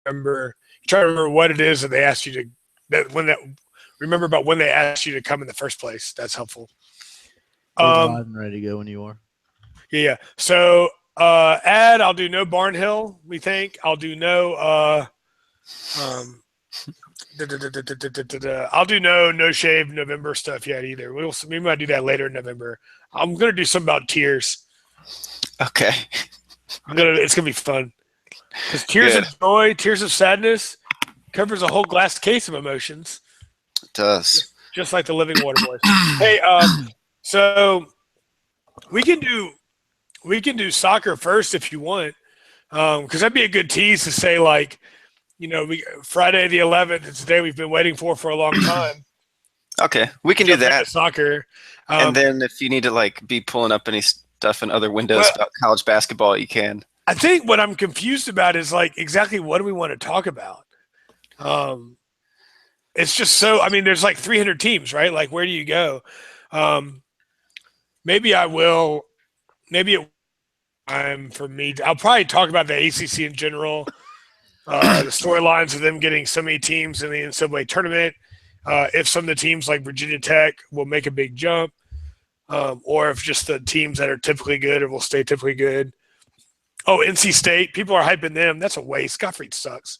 remember. You try to remember what it is that they asked you to remember about when they asked you to come in the first place. That's helpful. We're Um, live and ready to go when you are. yeah. So I'll do no Barnhill. We think I'll do no. Um, I'll do no shave November stuff yet either. We might do that later in November. I'm gonna do something about tears. Okay. It's gonna be fun because tears Good. of joy, tears of sadness covers a whole glass case of emotions, It does. just like the Living Water Boys. Hey, so we can do soccer first if you want, because that'd be a good tease to say like, we Friday the 11th. It's the day we've been waiting for a long time. Okay, we can do Jump into that. soccer. And then if you need to like be pulling up any stuff in other windows Well- about college basketball, you can. I think what I'm confused about is like exactly what do we want to talk about? It's just so. I mean, there's like 300 teams, right? Like, where do you go? Maybe I will. Maybe for me. I'll probably talk about the ACC in general. The storylines of them getting so many teams in the NCAA tournament. If some of the teams like Virginia Tech will make a big jump, or if just the teams that are typically good or will stay typically good. Oh, NC State. People are hyping them. That's a waste. Gottfried sucks.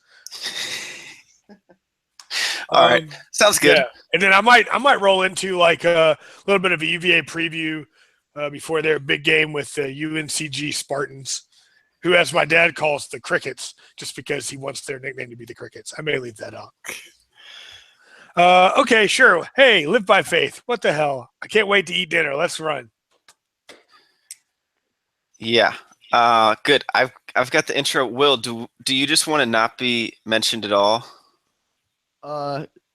All right, sounds good. Yeah, and then I might roll into like a little bit of a UVA preview before their big game with the UNCG Spartans, who, as my dad calls, the Crickets, just because he wants their nickname to be the Crickets. I may leave that out. Okay, sure. Hey, live by faith. What the hell? I can't wait to eat dinner. Let's run. Yeah. Good. I've got the intro. Will, do you just want to not be mentioned at all?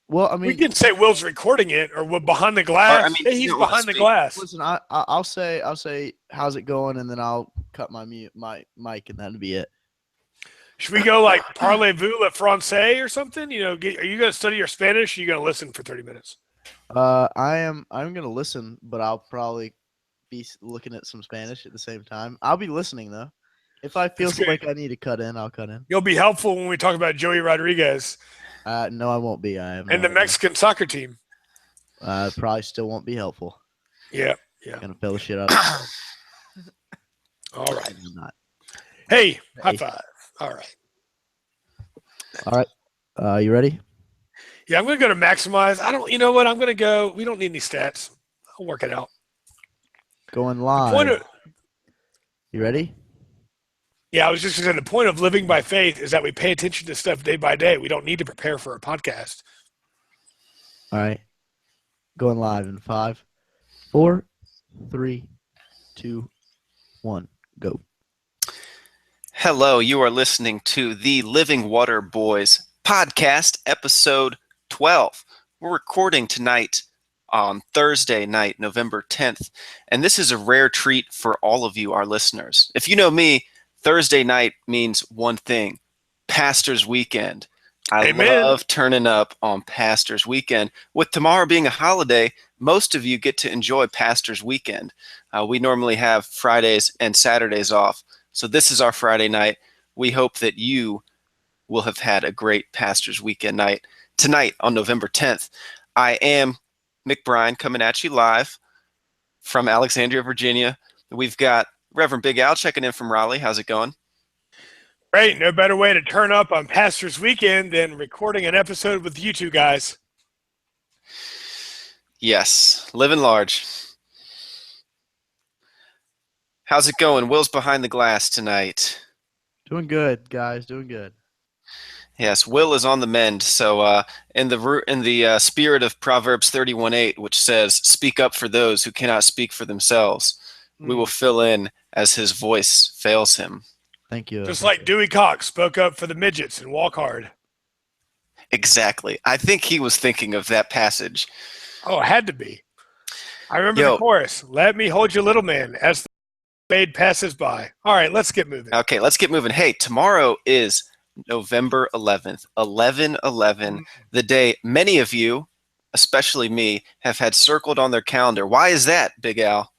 Well, I We mean, can say Will's recording it, or we're behind the glass. Or, I mean, Hey, he's you don't wanna behind the speak. glass. listen, I'll say how's it going, and then I'll cut my mic, and that'll be it. Should we go like parlez-vous le français or something? Are you going to study your Spanish? Or are you going to listen for 30 minutes? I'm gonna listen, but I'll probably be looking at some Spanish at the same time. I'll be listening though. If I feel That's good. like I need to cut in, I'll cut in. You'll be helpful when we talk about Joey Rodriguez No, I won't be. I have no and the idea. Mexican soccer team. Probably still won't be helpful. Yeah. Gonna fill the shit out. Of All right. I'm not. Hey, high Hey. five. All right. All right. You ready? Yeah, I'm going to go to maximize. You know what? I'm going to go. We don't need any stats. I'll work it out. Going live. You ready? Yeah, I was just going to say the point of living by faith is that we pay attention to stuff day by day. We don't need to prepare for a podcast. All right. Going live in 5, 4, 3, 2, 1, go. Hello, you are listening to the Living Water Boys podcast, episode 12. We're recording tonight on Thursday night, November 10th, and this is a rare treat for all of you, our listeners. If you know me, Thursday night means one thing: Pastor's Weekend. I Amen. love turning up on Pastor's Weekend. With tomorrow being a holiday, most of you get to enjoy Pastor's Weekend. We normally have Fridays and Saturdays off, so this is our Friday night. We hope that you will have had a great Pastor's Weekend night. Tonight on November 10th, I am Mick Bryan coming at you live from Alexandria, Virginia. We've got Reverend Big Al checking in from Raleigh. How's it going? Great. No better way to turn up on Pastor's Weekend than recording an episode with you two guys. Yes, living large. How's it going? Will's behind the glass tonight. Doing good, guys. Doing good. Yes, Will is on the mend. So, in the spirit of Proverbs 31:8, which says, "Speak up for those who cannot speak for themselves," we will fill in as his voice fails him. Thank you. Just like Dewey Cox spoke up for the midgets and Walk Hard. Exactly. I think he was thinking of that passage. Oh, it had to be. I remember the chorus. Let me hold you, little man, as the maid passes by. All right, let's get moving. Okay, let's get moving. Hey, tomorrow is November 11th, 11/11, the day many of you, especially me, have had circled on their calendar. Why is that, Big Al?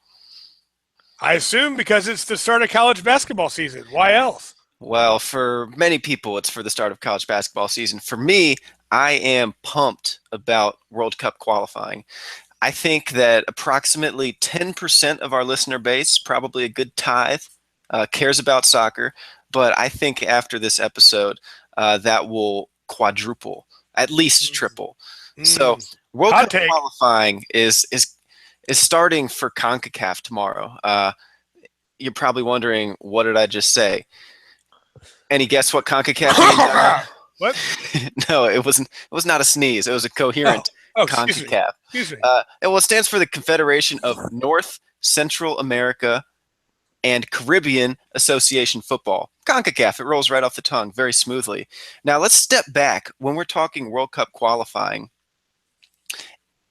I assume because it's the start of college basketball season. Why else? Well, for many people, it's for the start of college basketball season. For me, I am pumped about World Cup qualifying. I think that approximately 10% of our listener base, probably a good tithe, cares about soccer. But I think after this episode, that will quadruple, at least triple. So Mm. World Hot Cup take. qualifying is starting for CONCACAF tomorrow. You're probably wondering, what did I just say? Any guess what CONCACAF means, Aaron? What? No, it wasn't. It was not a sneeze. It was a coherent Excuse me. CONCACAF. Excuse me. It stands for the Confederation of North Central America and Caribbean Association Football. CONCACAF. It rolls right off the tongue very smoothly. Now let's step back. When we're talking World Cup qualifying,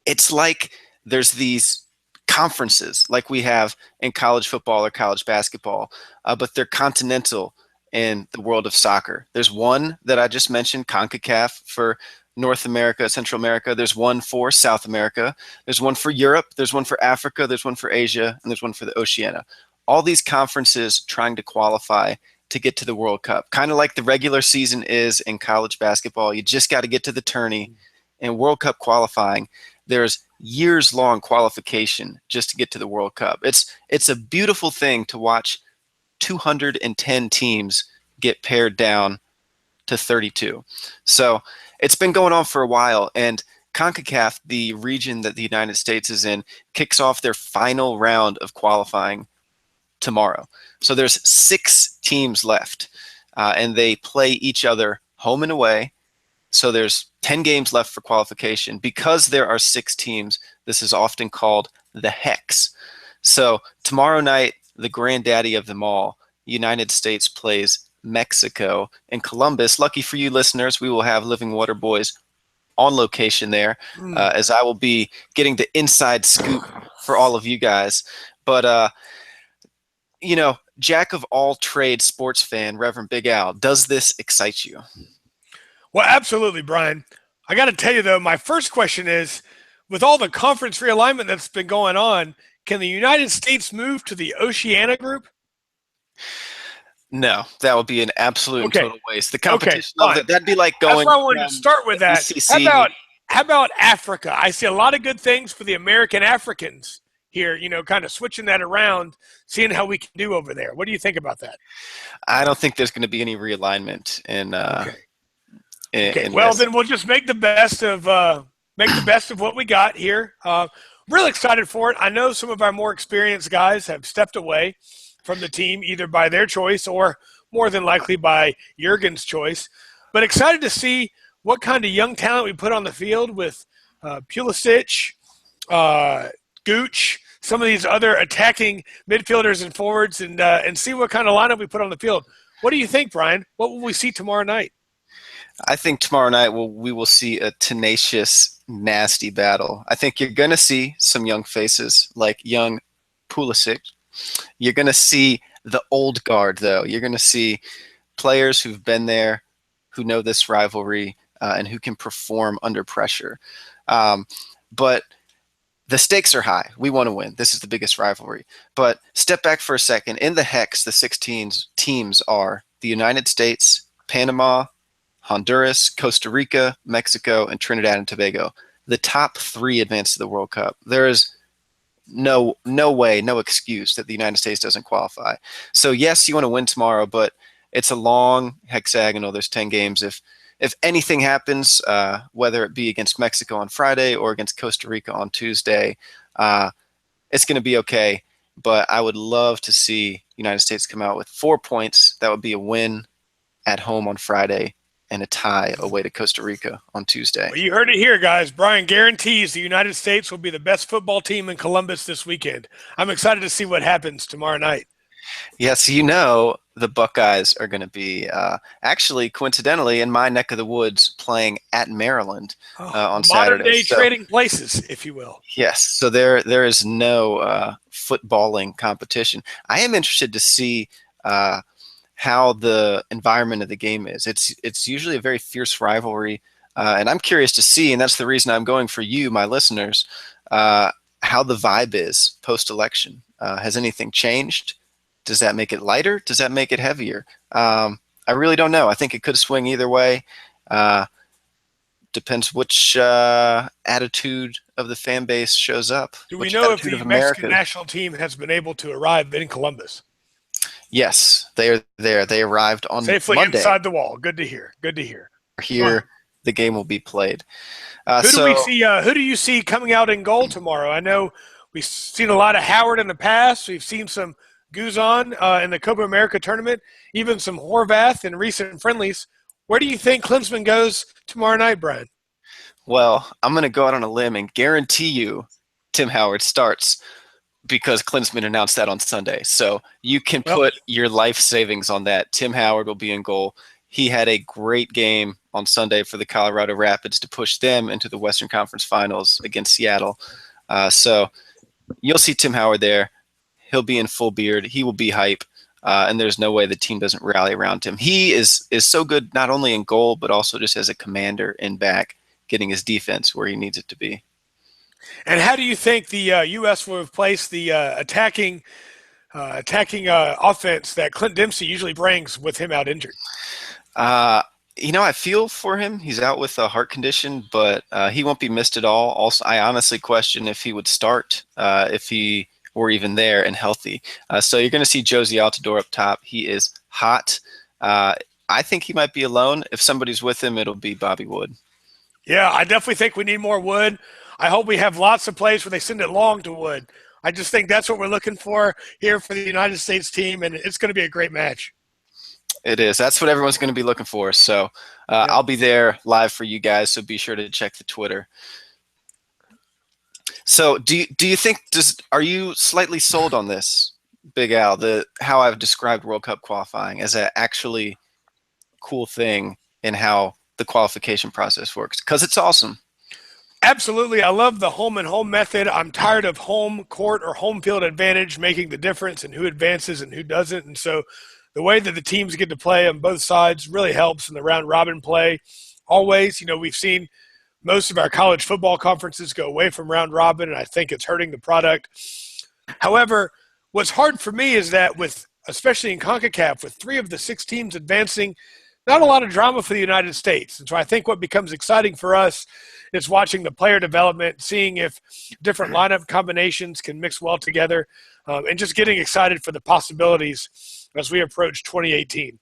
it's like there's these conferences like we have in college football or college basketball, but they're continental in the world of soccer. There's one that I just mentioned, CONCACAF, for North America, Central America. There's one for South America. There's one for Europe. There's one for Africa. There's one for Asia. And there's one for the Oceania. All these conferences trying to qualify to get to the World Cup. Kind of like the regular season is in college basketball. You just got to get to the tourney. In World Cup qualifying, there's years-long qualification just to get to the World Cup. It's a beautiful thing to watch 210 teams get pared down to 32. So it's been going on for a while, and CONCACAF, the region that the United States is in, kicks off their final round of qualifying tomorrow. So there's 6 teams left, and they play each other home and away. So there's 10 games left for qualification. Because there are 6 teams, this is often called the Hex. So tomorrow night, the granddaddy of them all, United States plays Mexico in Columbus. Lucky for you listeners, we will have Living Water Boys on location there, as I will be getting the inside scoop for all of you guys. But, jack of all trades sports fan, Reverend Big Al, does this excite you? Well, absolutely, Brian. I got to tell you, though, my first question is, with all the conference realignment that's been going on, can the United States move to the Oceania group? No, that would be an absolute and total waste. The competition that'd be like That's going. why I wanted to start with that. How about Africa? I see a lot of good things for the American Africans here, kind of switching that around, seeing how we can do over there. What do you think about that? I don't think there's going to be any realignment in well, then we'll just make the best of what we got here. Really excited for it. I know some of our more experienced guys have stepped away from the team, either by their choice or more than likely by Jurgen's choice. But excited to see what kind of young talent we put on the field with Pulisic, Gooch, some of these other attacking midfielders and forwards, and see what kind of lineup we put on the field. What do you think, Brian? What will we see tomorrow night? I think tomorrow night we will see a tenacious, nasty battle. I think you're going to see some young faces like young Pulisic. You're going to see the old guard, though. You're going to see players who've been there, who know this rivalry, and who can perform under pressure. But the stakes are high. We want to win. This is the biggest rivalry. But step back for a second. In the Hex, the 16 teams are the United States, Panama, Honduras, Costa Rica, Mexico, and Trinidad and Tobago. The top 3 advance to the World Cup. There is no way, no excuse that the United States doesn't qualify. So yes, you want to win tomorrow, but it's a long hexagonal. There's 10 games. If anything happens, whether it be against Mexico on Friday or against Costa Rica on Tuesday, it's going to be okay. But I would love to see the United States come out with 4 points. That would be a win at home on Friday and a tie away to Costa Rica on Tuesday. Well, you heard it here, guys. Brian guarantees the United States will be the best football team in Columbus this weekend. I'm excited to see what happens tomorrow night. Yes, the Buckeyes are going to be actually, coincidentally, in my neck of the woods playing at Maryland on Saturday. Modern-day trading places, if you will. Yes, so there is no footballing competition. I am interested to see how the environment of the game is. It's usually a very fierce rivalry, and I'm curious to see, and that's the reason I'm going for you, my listeners, how the vibe is post-election. Has anything changed? Does that make it lighter? Does that make it heavier? I really don't know. I think it could swing either way. Depends which attitude of the fan base shows up. Do we Which know if attitude the of Mexican America? national team has been able to arrive in Columbus Yes, they are there. They arrived on safely Monday. inside the wall? Good to hear. Good to hear. Here, the game will be played. Who do So we see? Who do you see coming out in goal tomorrow? I know we've seen a lot of Howard in the past. We've seen some Guzan in the Copa America tournament, even some Horvath in recent friendlies. Where do you think Klinsmann goes tomorrow night, Brian? well, I'm going to go out on a limb and guarantee you Tim Howard starts because Klinsmann announced that on Sunday. So you can put your life savings on that. Tim Howard will be in goal. He had a great game on Sunday for the Colorado Rapids to push them into the Western Conference Finals against Seattle. So you'll see Tim Howard there. He'll be in full beard. He will be hype. And there's no way the team doesn't rally around him. He is so good not only in goal, but also just as a commander in back, getting his defense where he needs it to be. And how do you think the U.S. will replace the attacking offense that Clint Dempsey usually brings with him out injured? I feel for him. He's out with a heart condition, but he won't be missed at all. Also, I honestly question if he would start if he were even there and healthy. So you're going to see Josie Altidore up top. He is hot. I think he might be alone. If somebody's with him, it'll be Bobby Wood. Yeah, I definitely think we need more Wood. I hope we have lots of plays where they send it long to Wood. I just think that's what we're looking for here for the United States team, and it's going to be a great match. It is. That's what everyone's going to be looking for. So I'll be there live for you guys, so be sure to check the Twitter. So do you think are you slightly sold on this, Big Al, how I've described World Cup qualifying as an actually cool thing in how the qualification process works? Because it's awesome. Absolutely. I love the home and home method. I'm tired of home court or home field advantage making the difference in who advances and who doesn't. And so the way that the teams get to play on both sides really helps in the round robin play. Always, we've seen most of our college football conferences go away from round robin, and I think it's hurting the product. However, what's hard for me is that especially in CONCACAF, with 3 of the 6 teams advancing, not a lot of drama for the United States. And so I think what becomes exciting for us is watching the player development, seeing if different lineup combinations can mix well together, and just getting excited for the possibilities as we approach 2018.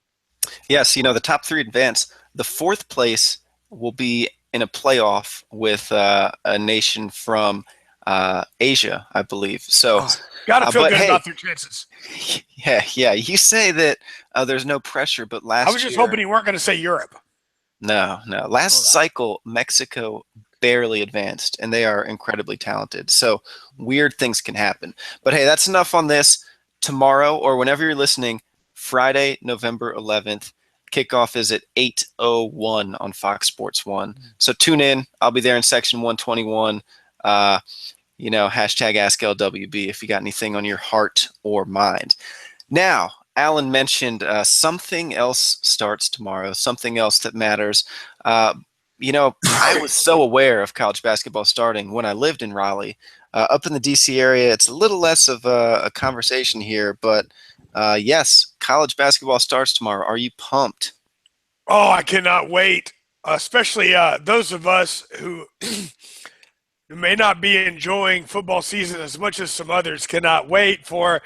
Yes, the top 3 advance. The 4th place will be in a playoff with a nation from Asia, I believe. So, gotta feel good about their chances. Yeah. You say that there's no pressure, but last year, I was just hoping you weren't going to say Europe. No. Last cycle, Mexico barely advanced, and they are incredibly talented. So weird things can happen. But hey, that's enough on this. Tomorrow, or whenever you're listening, Friday, November 11th. Kickoff is at 8:01 on Fox Sports 1. So tune in. I'll be there in section 121. Hashtag AskLWB if you got anything on your heart or mind. Now, Alan mentioned something else starts tomorrow, something else that matters. I was so aware of college basketball starting when I lived in Raleigh. Up in the D.C. area, it's a little less of a conversation here, but yes, college basketball starts tomorrow. Are you pumped? Oh, I cannot wait, especially those of us who may not be enjoying football season as much as some others. Cannot wait for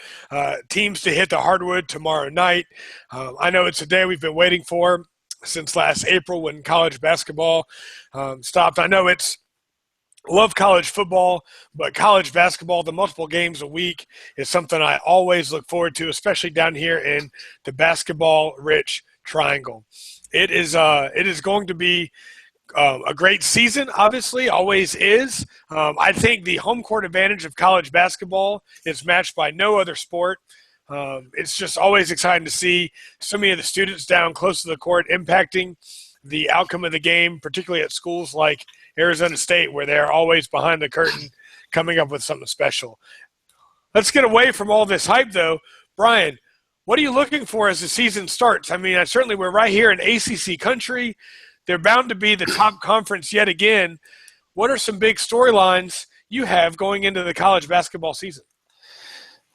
teams to hit the hardwood tomorrow night. I know it's a day we've been waiting for since last April when college basketball stopped. I know love college football, but college basketball, the multiple games a week, is something I always look forward to, especially down here in the basketball-rich Triangle. It is going to be a great season, obviously, always is. I think the home court advantage of college basketball is matched by no other sport. It's just always exciting to see so many of the students down close to the court impacting the outcome of the game, particularly at schools like Arizona State, where they're always behind the curtain coming up with something special. Let's get away from all this hype, though. Brian, what are you looking for as the season starts? I mean, certainly we're right here in ACC country. They're bound to be the top conference yet again. What are some big storylines you have going into the college basketball season?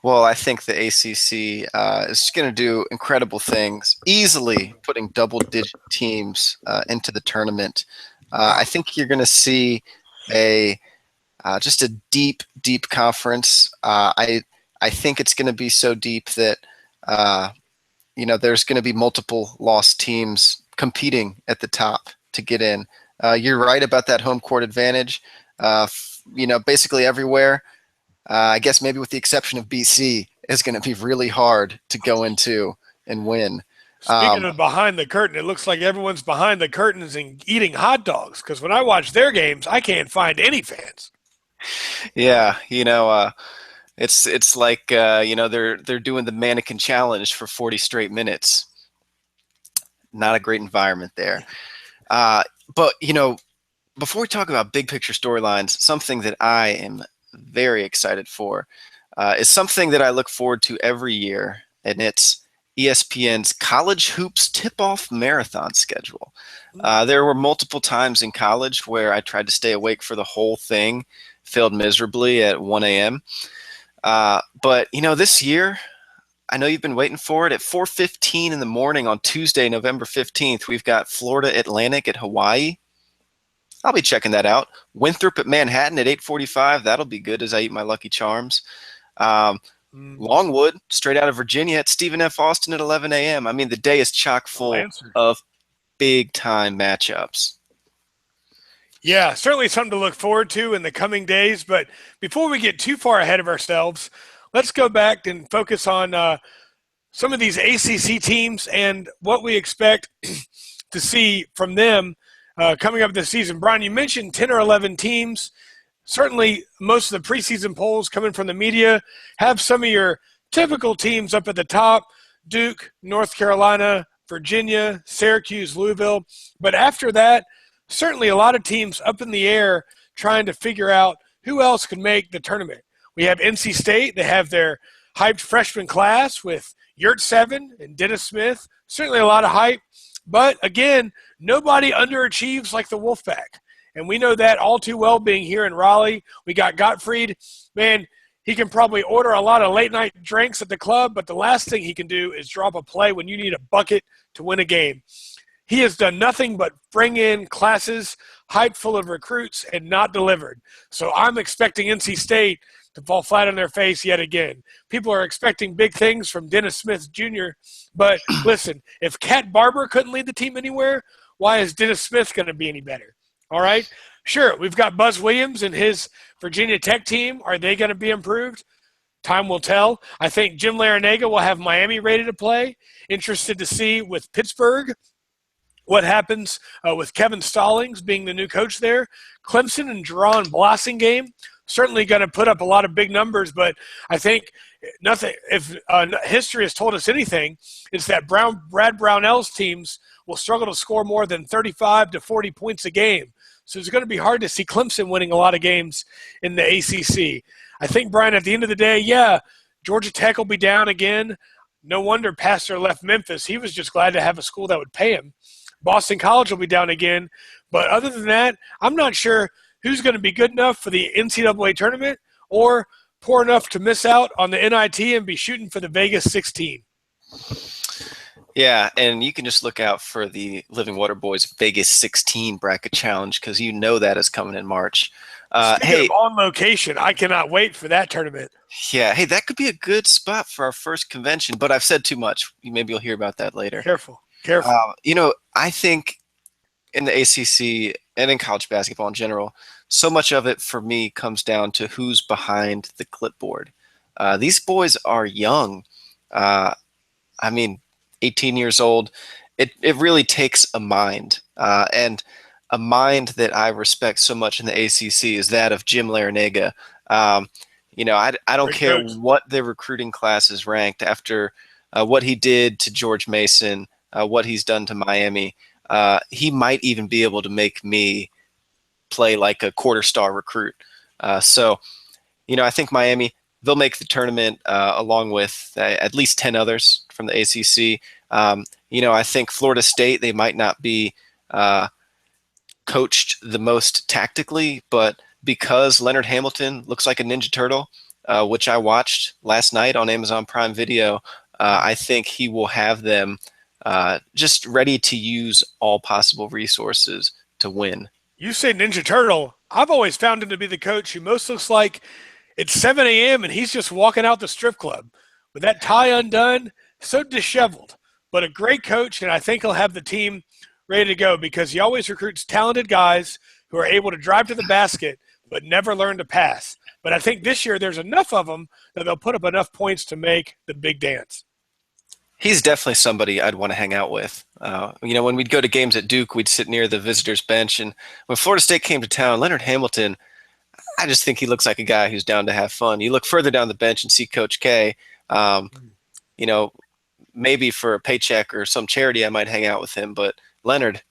Well, I think the ACC is going to do incredible things, easily putting double-digit teams into the tournament. I think you're going to see a just a deep, deep conference. I think it's going to be so deep that there's going to be multiple lost teams competing at the top to get in. You're right about that home court advantage. Basically everywhere. I guess maybe with the exception of BC, is going to be really hard to go into and win. Speaking of behind the curtain, it looks like everyone's behind the curtains and eating hot dogs. Because when I watch their games, I can't find any fans. Yeah, it's like they're doing the mannequin challenge for 40 straight minutes. Not a great environment there. But before we talk about big picture storylines, something that I am very excited for is something that I look forward to every year, and it's ESPN's College Hoops Tip-Off Marathon schedule. There were multiple times in college where I tried to stay awake for the whole thing, failed miserably at 1 a.m. But this year, I know you've been waiting for it. At 4:15 in the morning on Tuesday, November 15th, we've got Florida Atlantic at Hawaii. I'll be checking that out. Winthrop at Manhattan at 8:45. That'll be good as I eat my Lucky Charms. Longwood, straight out of Virginia, at Stephen F. Austin at 11 a.m. I mean, the day is chock full of big-time matchups. Yeah, certainly something to look forward to in the coming days. But before we get too far ahead of ourselves, let's go back and focus on some of these ACC teams and what we expect to see from them coming up this season. Brian, you mentioned 10 or 11 teams. Certainly most of the preseason polls coming from the media have some of your typical teams up at the top: Duke, North Carolina, Virginia, Syracuse, Louisville. But after that, certainly a lot of teams up in the air trying to figure out who else could make the tournament. We have NC State. They have their hyped freshman class with Yurtseven and Dennis Smith. Certainly a lot of hype. But, again, nobody underachieves like the Wolfpack. And we know that all too well being here in Raleigh. We got Gottfried. Man, he can probably order a lot of late-night drinks at the club, but the last thing he can do is drop a play when you need a bucket to win a game. He has done nothing but bring in classes hyped full of recruits and not delivered. So I'm expecting NC State to fall flat on their face yet again. People are expecting big things from Dennis Smith Jr., but listen, if Cat Barber couldn't lead the team anywhere, why is Dennis Smith going to be any better? All right? Sure, we've got Buzz Williams and his Virginia Tech team. Are they going to be improved? Time will tell. I think Jim Larinaga will have Miami ready to play. Interested to see with Pittsburgh what happens with Kevin Stallings being the new coach there. Clemson and Jerron Blossingame certainly going to put up a lot of big numbers, but I think nothing. If history has told us anything, it's that Brad Brownell's teams will struggle to score more than 35 to 40 points a game. So it's going to be hard to see Clemson winning a lot of games in the ACC. I think, Brian, at the end of the day, yeah, Georgia Tech will be down again. No wonder Pastor left Memphis. He was just glad to have a school that would pay him. Boston College will be down again. But other than that, I'm not sure who's going to be good enough for the NCAA tournament or poor enough to miss out on the NIT and be shooting for the Vegas 16. Yeah, and you can just look out for the Living Water Boys Vegas 16 bracket challenge because you know that is coming in March. Speaking of On Location, I cannot wait for that tournament. Yeah, hey, that could be a good spot for our first convention, but I've said too much. Maybe you'll hear about that later. Careful. I think in the ACC and in college basketball in general, so much of it for me comes down to who's behind the clipboard. These boys are young. 18 years old. It really takes a mind. And a mind that I respect so much in the ACC is that of Jim Larinaga. I don't Great care coach. what the recruiting class is ranked after what he did to George Mason, what he's done to Miami. He might even be able to make me play like a quarter-star recruit. I think Miami, they'll make the tournament along with at least 10 others from the ACC. I think Florida State, they might not be coached the most tactically, but because Leonard Hamilton looks like a Ninja Turtle, which I watched last night on Amazon Prime Video. I think he will have them just ready to use all possible resources to win. You say Ninja Turtle. I've always found him to be the coach who most looks like it's 7 a.m. and he's just walking out the strip club with that tie undone, so disheveled. But a great coach, and I think he'll have the team ready to go because he always recruits talented guys who are able to drive to the basket but never learn to pass. But I think this year there's enough of them that they'll put up enough points to make the big dance. He's definitely somebody I'd want to hang out with. When we'd go to games at Duke, we'd sit near the visitors' bench. And when Florida State came to town, Leonard Hamilton, I just think he looks like a guy who's down to have fun. You look further down the bench and see Coach K. Maybe for a paycheck or some charity, I might hang out with him. But Leonard,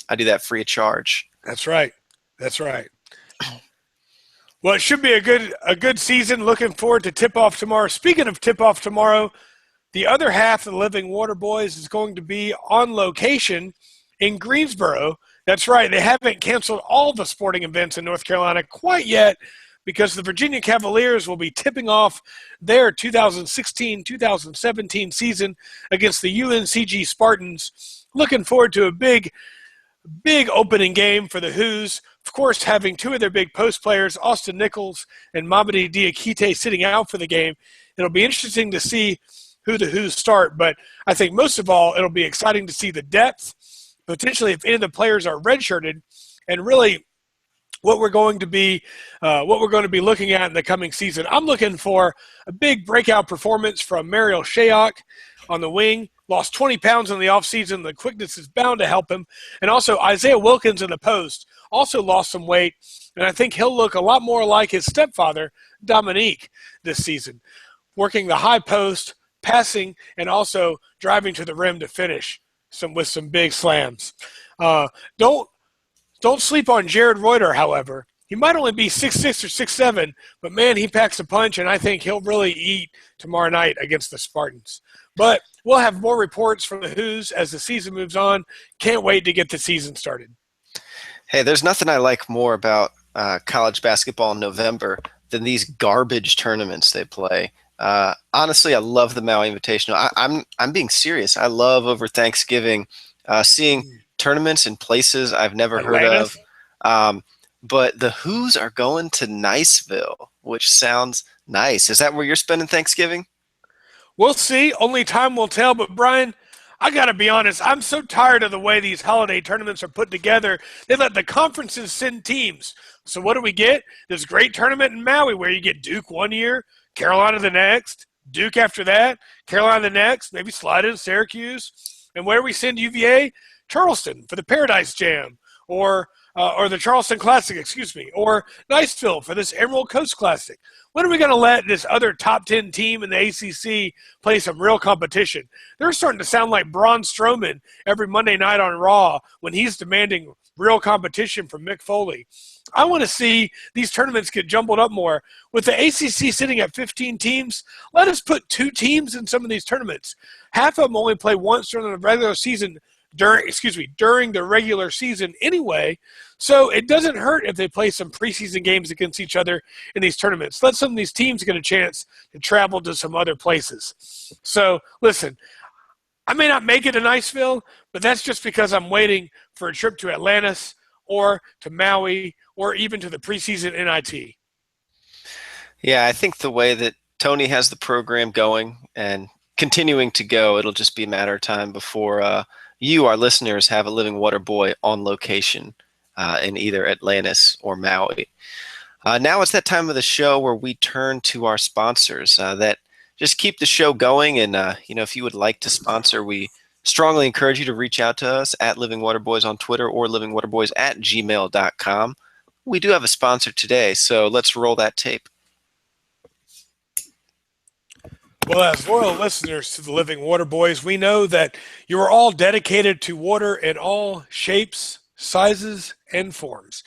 I do that free of charge. That's right. That's right. Well, it should be a good season. Looking forward to tip-off tomorrow. Speaking of tip-off tomorrow, the other half of the Living Water Boys is going to be on location in Greensboro. That's right. They haven't canceled all the sporting events in North Carolina quite yet because the Virginia Cavaliers will be tipping off their 2016-2017 season against the UNCG Spartans. Looking forward to a big opening game for the Hoos. Of course, having two of their big post players, Austin Nichols and Mamadi Diakite, sitting out for the game. It'll be interesting to see who the Hoos start, but I think most of all, it'll be exciting to see the depth, potentially if any of the players are redshirted, and really what we're going to be looking at in the coming season. I'm looking for a big breakout performance from Mariel Shayok on the wing. Lost 20 pounds in the offseason. The quickness is bound to help him. And also Isaiah Wilkins in the post also lost some weight, and I think he'll look a lot more like his stepfather, Dominique, this season, working the high post, passing, and also driving to the rim to finish with some big slams. Don't sleep on Jared Reuter, however. He might only be 6'6" or 6'7", but, man, he packs a punch, and I think he'll really eat tomorrow night against the Spartans. But we'll have more reports from the Hoos as the season moves on. Can't wait to get the season started. Hey, there's nothing I like more about college basketball in November than these garbage tournaments they play. Honestly, I love the Maui Invitational. I'm being serious. I love over Thanksgiving seeing tournaments in places I've never heard of. But the Hoos are going to Niceville, which sounds nice. Is that where you're spending Thanksgiving? We'll see. Only time will tell. But, Brian, I got to be honest. I'm so tired of the way these holiday tournaments are put together. They let the conferences send teams. So what do we get? This great tournament in Maui where you get Duke one year, Carolina the next, Duke after that, Carolina the next, maybe slide in Syracuse. And where do we send UVA? Charleston for the Paradise Jam, or the Charleston Classic, or Niceville for this Emerald Coast Classic. When are we going to let this other top 10 team in the ACC play some real competition? They're starting to sound like Braun Strowman every Monday night on Raw when he's demanding real competition from Mick Foley. I want to see these tournaments get jumbled up more. With the ACC sitting at 15 teams, let us put 2 teams in some of these tournaments. Half of them only play once during the regular season, during the regular season anyway, so it doesn't hurt if they play some preseason games against each other in these tournaments. Let some of these teams get a chance to travel to some other places. So, listen, I may not make it to Niceville, but that's just because I'm waiting for a trip to Atlantis or to Maui or even to the preseason NIT. Yeah, I think the way that Tony has the program going and continuing to go, it'll just be a matter of time before you, our listeners, have a Living Water Boy on location in either Atlantis or Maui. Now it's that time of the show where we turn to our sponsors that just keep the show going. And, if you would like to sponsor, we strongly encourage you to reach out to us at Living Water Boys on Twitter or livingwaterboys@gmail.com. We do have a sponsor today, so let's roll that tape. Well, as loyal listeners to the Living Water Boys, we know that you are all dedicated to water in all shapes, sizes, and forms.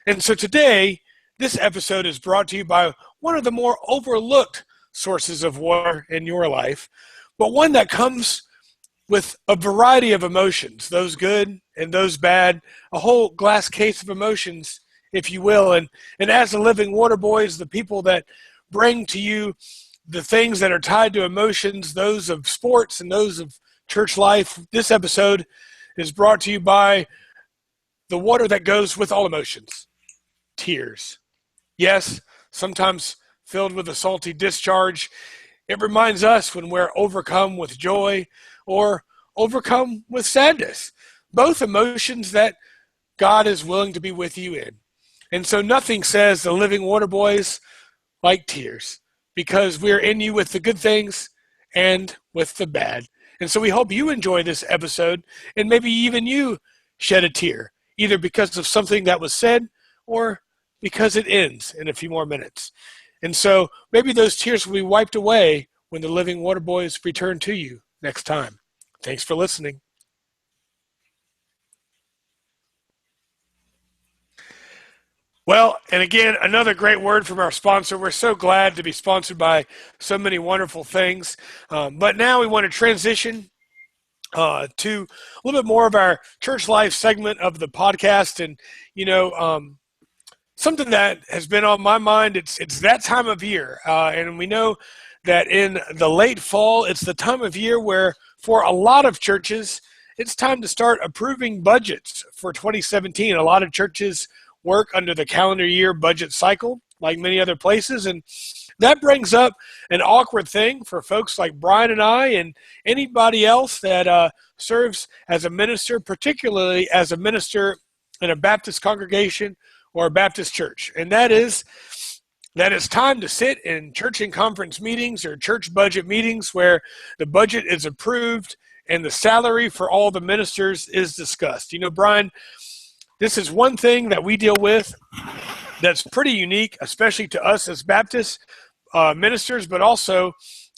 And so today, this episode is brought to you by one of the more overlooked sources of water in your life, but one that comes with a variety of emotions, those good and those bad, a whole glass case of emotions, if you will. And as the Living Water Boys, the people that bring to you the things that are tied to emotions, those of sports and those of church life. This episode is brought to you by the water that goes with all emotions, tears. Yes, sometimes filled with a salty discharge. It reminds us when we're overcome with joy or overcome with sadness, both emotions that God is willing to be with you in. And so nothing says the Living Water Boys like tears, because we're in you with the good things and with the bad. And so we hope you enjoy this episode, and maybe even you shed a tear, either because of something that was said or because it ends in a few more minutes. And so maybe those tears will be wiped away when the Living Water Boys return to you next time. Thanks for listening. Well, and again, another great word from our sponsor. We're so glad to be sponsored by so many wonderful things. But now we want to transition to a little bit more of our church life segment of the podcast. And, something that has been on my mind, it's that time of year. And we know that in the late fall, it's the time of year where for a lot of churches, it's time to start approving budgets for 2017. A lot of churches work under the calendar year budget cycle, like many other places. And that brings up an awkward thing for folks like Brian and I and anybody else that serves as a minister, particularly as a minister in a Baptist congregation or a Baptist church. And that is that it's time to sit in church and conference meetings or church budget meetings where the budget is approved and the salary for all the ministers is discussed. Brian, this is one thing that we deal with that's pretty unique, especially to us as Baptist ministers, but also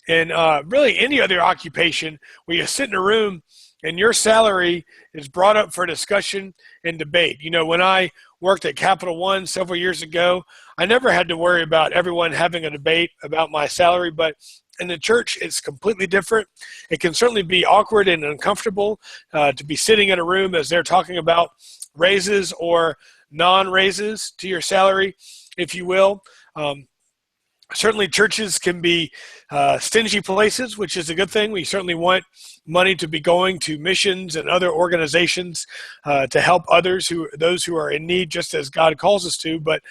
in really any other occupation where you sit in a room and your salary is brought up for discussion and debate. When I worked at Capital One several years ago, I never had to worry about everyone having a debate about my salary, but in the church, it's completely different. It can certainly be awkward and uncomfortable to be sitting in a room as they're talking about raises or non-raises to your salary, if you will. Certainly churches can be stingy places, which is a good thing. We certainly want money to be going to missions and other organizations to help those who are in need, just as God calls us to. But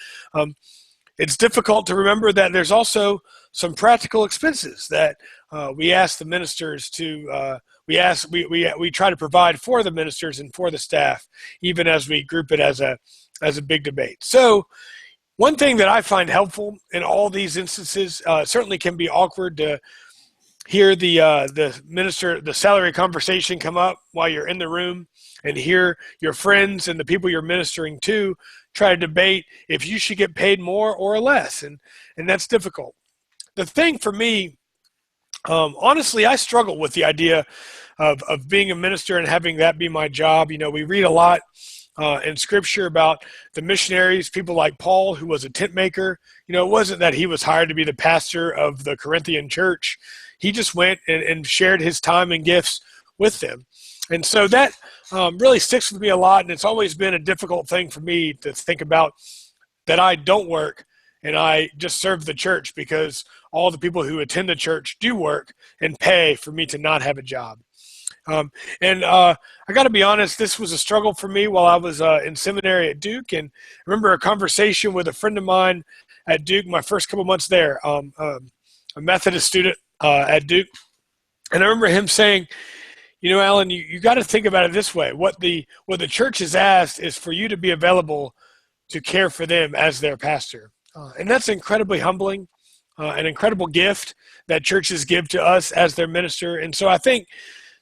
it's difficult to remember that there's also some practical expenses that we ask the ministers to we try to provide for the ministers and for the staff, even as we group it as a big debate. So one thing that I find helpful in all these instances, certainly can be awkward to hear the salary conversation come up while you're in the room and hear your friends and the people you're ministering to try to debate if you should get paid more or less. And that's difficult. The thing for me, honestly, I struggle with the idea of being a minister and having that be my job. We read a lot in Scripture about the missionaries, people like Paul, who was a tent maker. It wasn't that he was hired to be the pastor of the Corinthian church. He just went and shared his time and gifts with them. And so that really sticks with me a lot, and it's always been a difficult thing for me to think about that I don't work and I just serve the church because all the people who attend the church do work and pay for me to not have a job. I got to be honest, this was a struggle for me while I was in seminary at Duke. And I remember a conversation with a friend of mine at Duke, my first couple months there, a Methodist student at Duke. And I remember him saying, Alan, you got to think about it this way. What the church has asked is for you to be available to care for them as their pastor. And that's incredibly humbling, an incredible gift that churches give to us as their minister. And so I think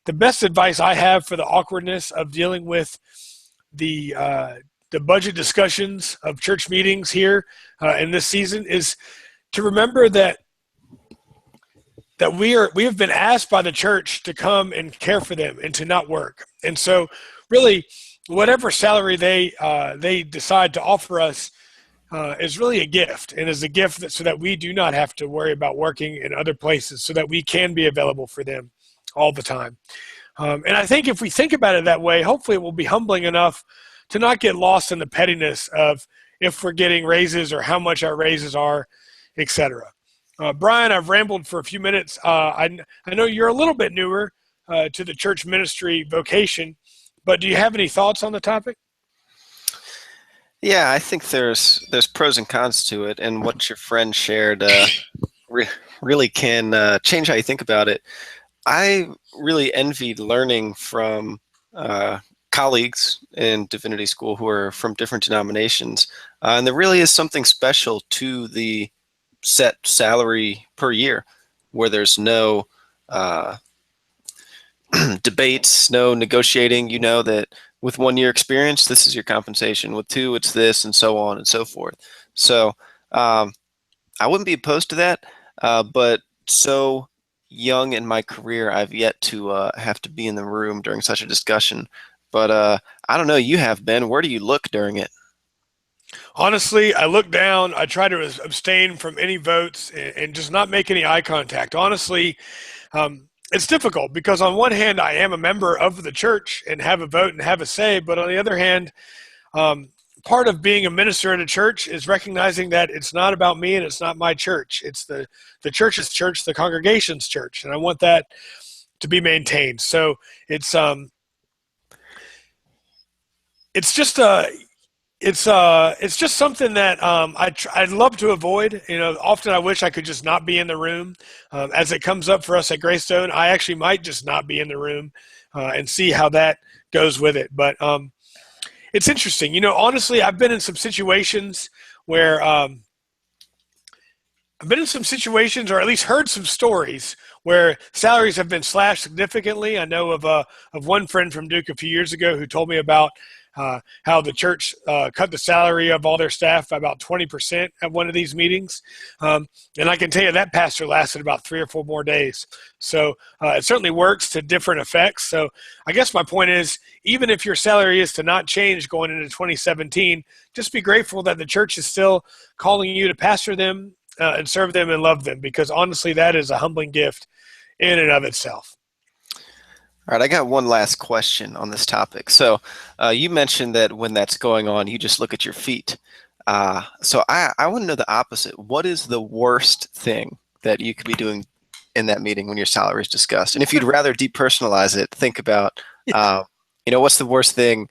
the best advice I have for the awkwardness of dealing with the budget discussions of church meetings here in this season is to remember that we have been asked by the church to come and care for them and to not work. And so really whatever salary they decide to offer us is really a gift, and is a gift so that we do not have to worry about working in other places, so that we can be available for them all the time. And I think if we think about it that way, hopefully it will be humbling enough to not get lost in the pettiness of if we're getting raises or how much our raises are, etc. Brian, I've rambled for a few minutes. I know you're a little bit newer to the church ministry vocation, but do you have any thoughts on the topic? Yeah, I think there's pros and cons to it, and what your friend shared really can change how you think about it. I really envied learning from colleagues in divinity school who are from different denominations, and there really is something special to the set salary per year, where there's no debates, no negotiating. You know that with 1 year experience, this is your compensation. With 2, it's this, and so on and so forth. So I wouldn't be opposed to that, but so young in my career, I've yet to have to be in the room during such a discussion. But I don't know, you have, Ben. Where do you look during it? Honestly, I look down. I try to abstain from any votes and just not make any eye contact. Honestly, it's difficult because on one hand, I am a member of the church and have a vote and have a say. But on the other hand, part of being a minister in a church is recognizing that it's not about me and it's not my church. It's the church's church, the congregation's church. And I want that to be maintained. So it's just it's just something that I'd love to avoid. You know, often I wish I could just not be in the room. As it comes up for us at Greystone, I actually might just not be in the room and see how that goes with it. But it's interesting. You know, honestly, I've been in some situations where or at least heard some stories where salaries have been slashed significantly. I know of one friend from Duke a few years ago who told me about how the church cut the salary of all their staff by about 20% at one of these meetings. And I can tell you that pastor lasted about 3 or 4 more days. So it certainly works to different effects. So I guess my point is, even if your salary is to not change going into 2017, just be grateful that the church is still calling you to pastor them and serve them and love them, because honestly, that is a humbling gift in and of itself. All right, I got one last question on this topic. So you mentioned that when that's going on, you just look at your feet. So I want to know the opposite. What is the worst thing that you could be doing in that meeting when your salary is discussed? And if you'd rather depersonalize it, think about, what's the worst thing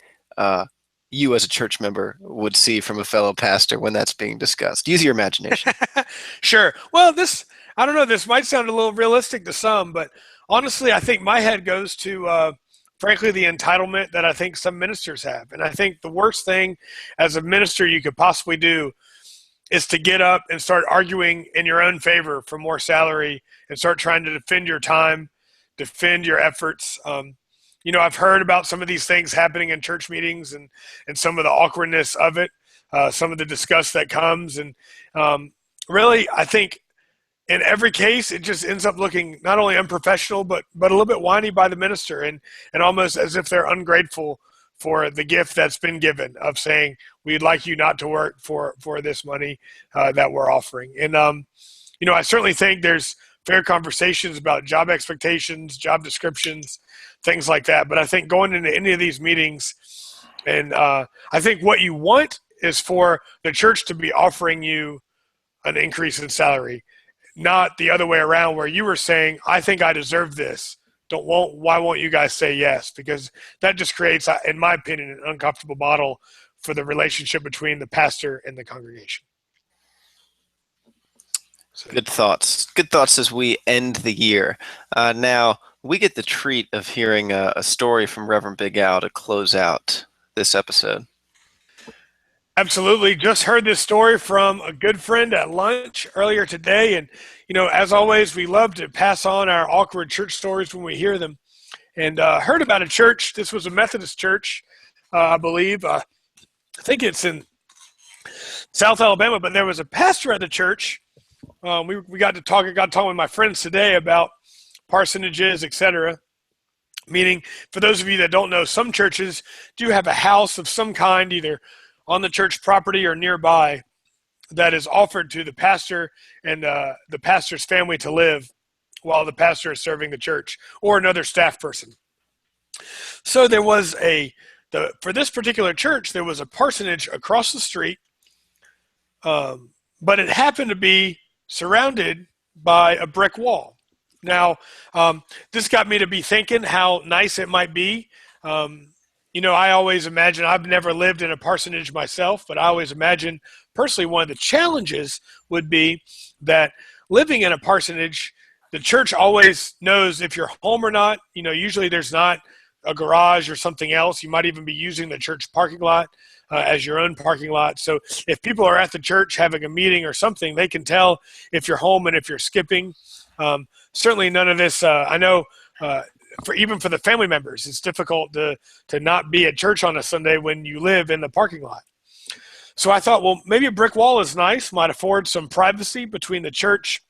you as a church member would see from a fellow pastor when that's being discussed? Use your imagination. Sure. Well, I don't know, this might sound a little realistic to some, but honestly, I think my head goes to, frankly, the entitlement that I think some ministers have. And I think the worst thing as a minister you could possibly do is to get up and start arguing in your own favor for more salary and start trying to defend your time, defend your efforts. I've heard about some of these things happening in church meetings and some of the awkwardness of it, some of the disgust that comes. And really, I think in every case, it just ends up looking not only unprofessional, but a little bit whiny by the minister and almost as if they're ungrateful for the gift that's been given of saying, we'd like you not to work for this money that we're offering. And, I certainly think there's fair conversations about job expectations, job descriptions, things like that. But I think going into any of these meetings, and I think what you want is for the church to be offering you an increase in salary, not the other way around where you were saying, I think I deserve this. Why won't you guys say yes? Because that just creates, in my opinion, an uncomfortable model for the relationship between the pastor and the congregation. So. Good thoughts. Good thoughts as we end the year. Now, we get the treat of hearing a story from Reverend Big Al to close out this episode. Absolutely. Just heard this story from a good friend at lunch earlier today. And, as always, we love to pass on our awkward church stories when we hear them. And heard about a church. This was a Methodist church, I believe. I think it's in South Alabama, but there was a pastor at the church. We got talking with my friends today about parsonages, etc. Meaning, for those of you that don't know, some churches do have a house of some kind, either on the church property or nearby, that is offered to the pastor and the pastor's family to live while the pastor is serving the church, or another staff person. So there was for this particular church, there was a parsonage across the street, but it happened to be surrounded by a brick wall. Now, this got me to be thinking how nice it might be. I always imagine, I've never lived in a parsonage myself, but I always imagine personally one of the challenges would be that living in a parsonage, the church always knows if you're home or not. Usually there's not a garage or something else. You might even be using the church parking lot as your own parking lot. So if people are at the church having a meeting or something, they can tell if you're home and if you're skipping. Certainly none of this, I know even for the family members, it's difficult to not be at church on a Sunday when you live in the parking lot. So I thought, well, maybe a brick wall is nice, might afford some privacy between the church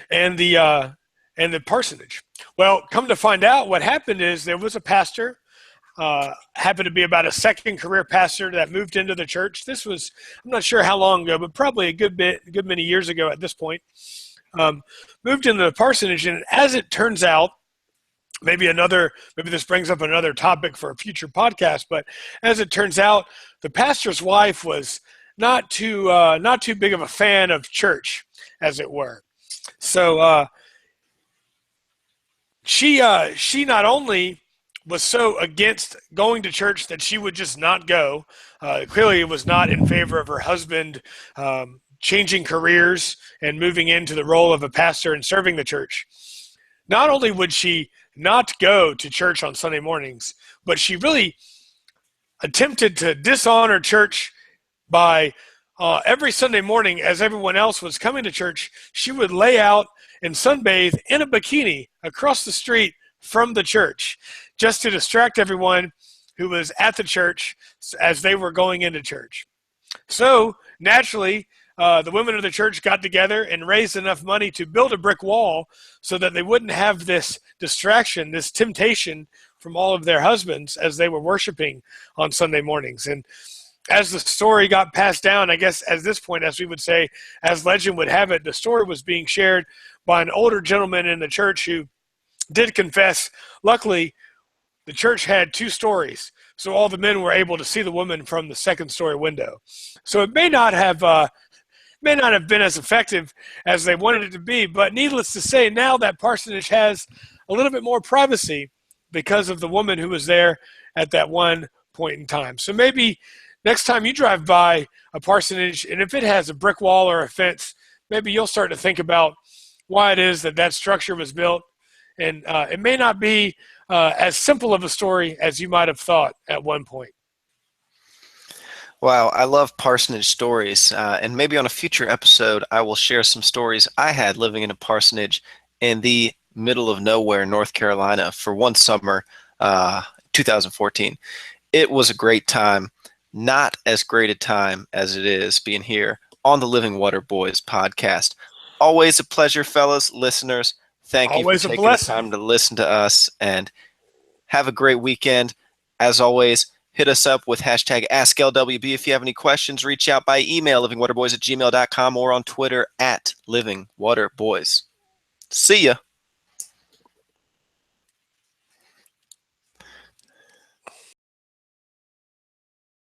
and the parsonage. Well, come to find out, what happened is there was a pastor, happened to be about a second career pastor that moved into the church. This was, I'm not sure how long ago, but probably a good many years ago at this point. Moved into the parsonage, and as it turns out, maybe this brings up another topic for a future podcast, but as it turns out, the pastor's wife was not too big of a fan of church, as it were. So she not only was so against going to church that she would just not go. Clearly, it was not in favor of her husband changing careers and moving into the role of a pastor and serving the church. Not only would she not go to church on Sunday mornings, but she really attempted to dishonor church by every Sunday morning, as everyone else was coming to church, she would lay out and sunbathe in a bikini across the street from the church, just to distract everyone who was at the church as they were going into church. So naturally, the women of the church got together and raised enough money to build a brick wall so that they wouldn't have this distraction, this temptation from all of their husbands as they were worshiping on Sunday mornings. And as the story got passed down, I guess at this point, as we would say, as legend would have it, the story was being shared by an older gentleman in the church who did confess. Luckily, the church had 2 stories, so all the men were able to see the woman from the second story window. So it may not have been as effective as they wanted it to be, but needless to say, now that parsonage has a little bit more privacy because of the woman who was there at that one point in time. So maybe next time you drive by a parsonage, and if it has a brick wall or a fence, maybe you'll start to think about why it is that structure was built. And it may not be as simple of a story as you might have thought at one point. Wow, I love parsonage stories, and maybe on a future episode, I will share some stories I had living in a parsonage in the middle of nowhere, North Carolina, for one summer, 2014. It was a great time, not as great a time as it is being here on the Living Water Boys podcast. Always a pleasure, fellas, listeners. Thank you for taking the time to listen to us, and have a great weekend. As always, hit us up with hashtag AskLWB if you have any questions. Reach out by email, livingwaterboys@gmail.com, or on Twitter @livingwaterboys. See ya.